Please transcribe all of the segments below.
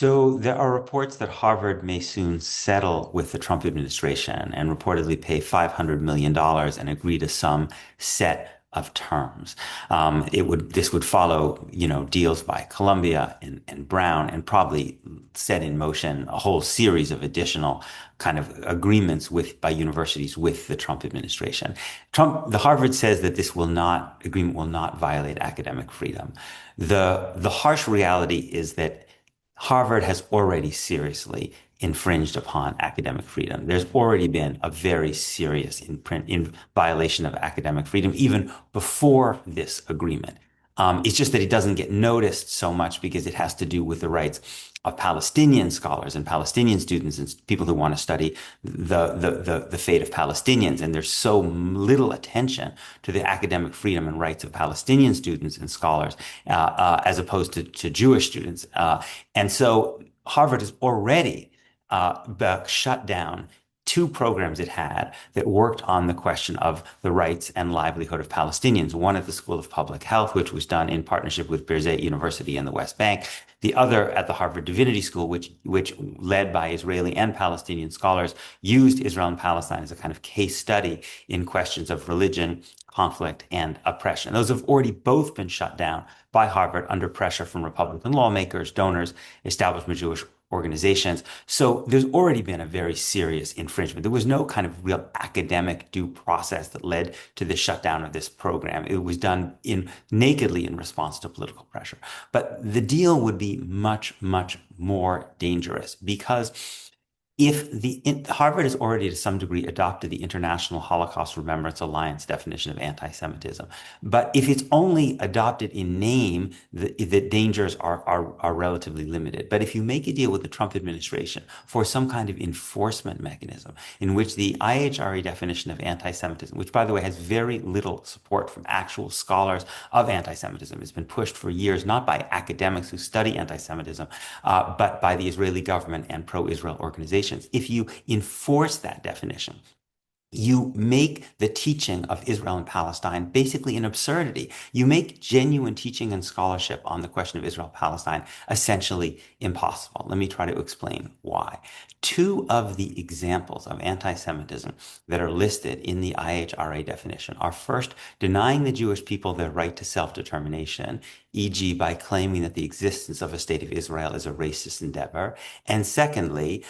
So there are reports that Harvard may soon settle with the Trump administration and reportedly pay $500 million and agree to some set of terms. This would follow, deals by Colombia and Brown, and probably set in motion a whole series of additional kind of agreements by universities with the Trump administration. The Harvard says that agreement will not violate academic freedom. The harsh reality is that Harvard has already seriously infringed upon academic freedom. There's already been a very serious in violation of academic freedom even before this agreement. It's just that it doesn't get noticed so much because it has to do with the rights of Palestinian scholars and Palestinian students and people who want to study the fate of Palestinians. And there's so little attention to the academic freedom and rights of Palestinian students and scholars as opposed to Jewish students. And so Harvard has already shut down two programs it had that worked on the question of the rights and livelihood of Palestinians. One at the School of Public Health, which was done in partnership with Birzeit University in the West Bank. The other at the Harvard Divinity School, which led by Israeli and Palestinian scholars, used Israel and Palestine as a kind of case study in questions of religion, conflict, and oppression. Those have already both been shut down by Harvard under pressure from Republican lawmakers, donors, establishment Jewish organizations. So there's already been a very serious infringement. There was no kind of real academic due process that led to the shutdown of this program. It was done nakedly in response to political pressure. But the deal would be much, much more dangerous because Harvard has already to some degree adopted the International Holocaust Remembrance Alliance definition of anti-Semitism, but if it's only adopted in name, the dangers are relatively limited. But if you make a deal with the Trump administration for some kind of enforcement mechanism in which the IHRA definition of anti-Semitism, which by the way has very little support from actual scholars of anti-Semitism, has been pushed for years not by academics who study anti-Semitism, but by the Israeli government and pro-Israel organizations. If you enforce that definition, you make the teaching of Israel and Palestine basically an absurdity. You make genuine teaching and scholarship on the question of Israel-Palestine essentially impossible. Let me try to explain why. Two of the examples of anti-Semitism that are listed in the IHRA definition are first, denying the Jewish people their right to self-determination, e.g. by claiming that the existence of a state of Israel is a racist endeavor, and secondly,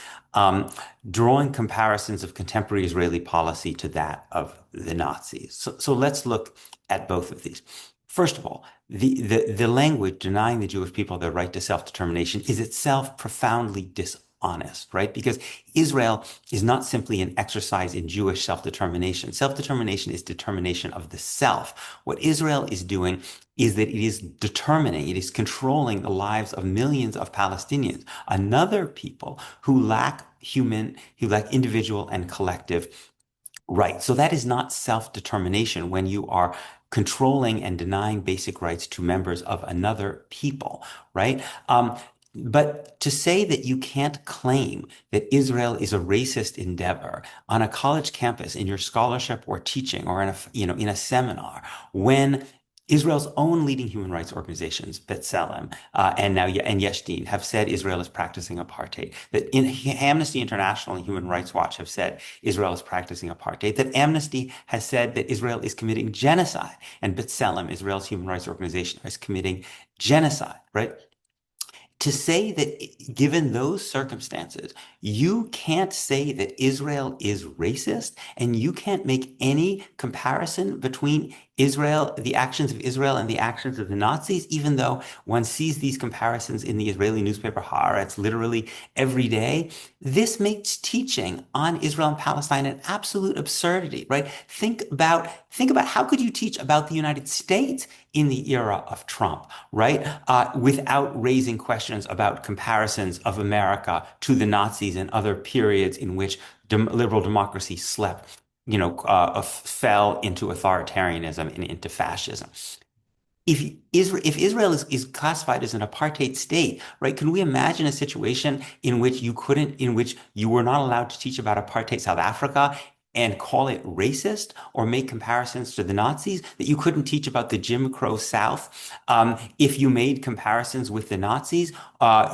drawing comparisons of contemporary Israeli policy to that of the Nazis. So let's look at both of these. First of all, the language denying the Jewish people their right to self-determination is itself profoundly dishonest, right? Because Israel is not simply an exercise in Jewish self-determination. Self-determination is determination of the self. What Israel is doing is that it is controlling the lives of millions of Palestinians, another people who lack individual and collective rights. So that is not self-determination when you are controlling and denying basic rights to members of another people, right? But to say that you can't claim that Israel is a racist endeavor on a college campus in your scholarship or teaching or in a seminar when Israel's own leading human rights organizations, B'Tselem and Yesh Din, have said Israel is practicing apartheid. That Amnesty International and Human Rights Watch have said Israel is practicing apartheid. That Amnesty has said that Israel is committing genocide, and B'Tselem, Israel's human rights organization, is committing genocide. Right? To say that given those circumstances, you can't say that Israel is racist and you can't make any comparison between the actions of Israel and the actions of the Nazis, even though one sees these comparisons in the Israeli newspaper Haaretz literally every day, this makes teaching on Israel and Palestine an absolute absurdity, right? Think about how could you teach about the United States in the era of Trump, right? Without raising questions about comparisons of America to the Nazis and other periods in which liberal democracy fell into authoritarianism and into fascism. If Israel is classified as an apartheid state, right? Can we imagine a situation in which you were not allowed to teach about apartheid South Africa and call it racist or make comparisons to the Nazis, that you couldn't teach about the Jim Crow South if you made comparisons with the Nazis,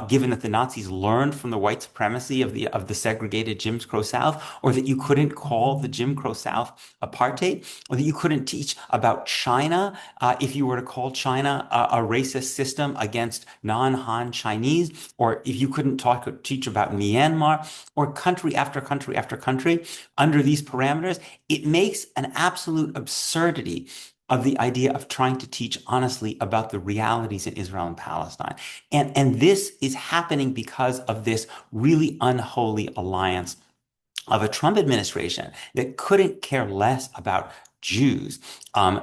given that the Nazis learned from the white supremacy of the segregated Jim Crow South, or that you couldn't call the Jim Crow South apartheid, or that you couldn't teach about China if you were to call China a racist system against non-Han Chinese, or if you couldn't teach about Myanmar, or country after country after country under these parameters. It makes an absolute absurdity of the idea of trying to teach honestly about the realities in Israel and Palestine. And this is happening because of this really unholy alliance of a Trump administration that couldn't care less about Jews, and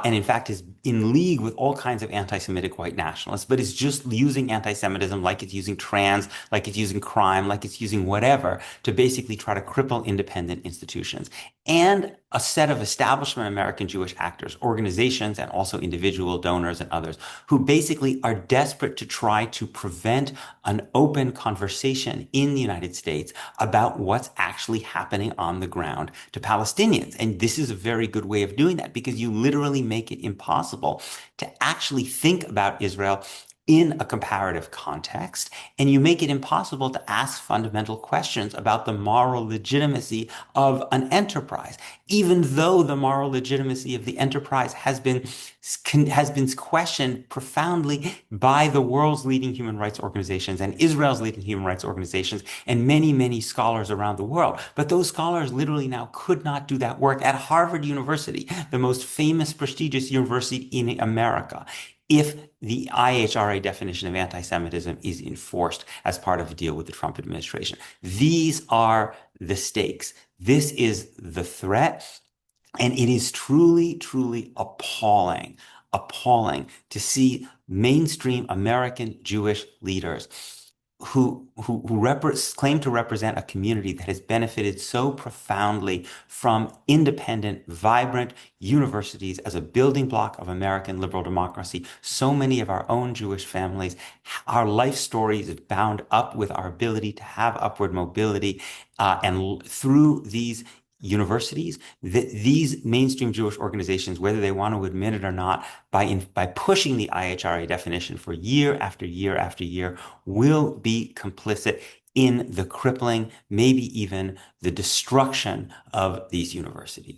in fact is in league with all kinds of anti-Semitic white nationalists, but is just using anti-Semitism like it's using trans, like it's using crime, like it's using whatever to basically try to cripple independent institutions. And a set of establishment American Jewish actors, organizations, and also individual donors and others who basically are desperate to try to prevent an open conversation in the United States about what's actually happening on the ground to Palestinians. And this is a very good way of doing that, because you literally make it impossible to actually think about Israel in a comparative context, and you make it impossible to ask fundamental questions about the moral legitimacy of an enterprise, even though the moral legitimacy of the enterprise has been questioned profoundly by the world's leading human rights organizations and Israel's leading human rights organizations and many, many scholars around the world. But those scholars literally now could not do that work at Harvard University, the most famous, prestigious university in America, if the IHRA definition of anti-Semitism is enforced as part of a deal with the Trump administration. These are the stakes. This is the threat. And it is truly, truly appalling, appalling to see mainstream American Jewish leaders who claim to represent a community that has benefited so profoundly from independent, vibrant universities as a building block of American liberal democracy. So many of our own Jewish families, our life stories is bound up with our ability to have upward mobility, and through these universities, these mainstream Jewish organizations, whether they want to admit it or not, by pushing the IHRA definition for year after year after year, will be complicit in the crippling, maybe even the destruction of these universities.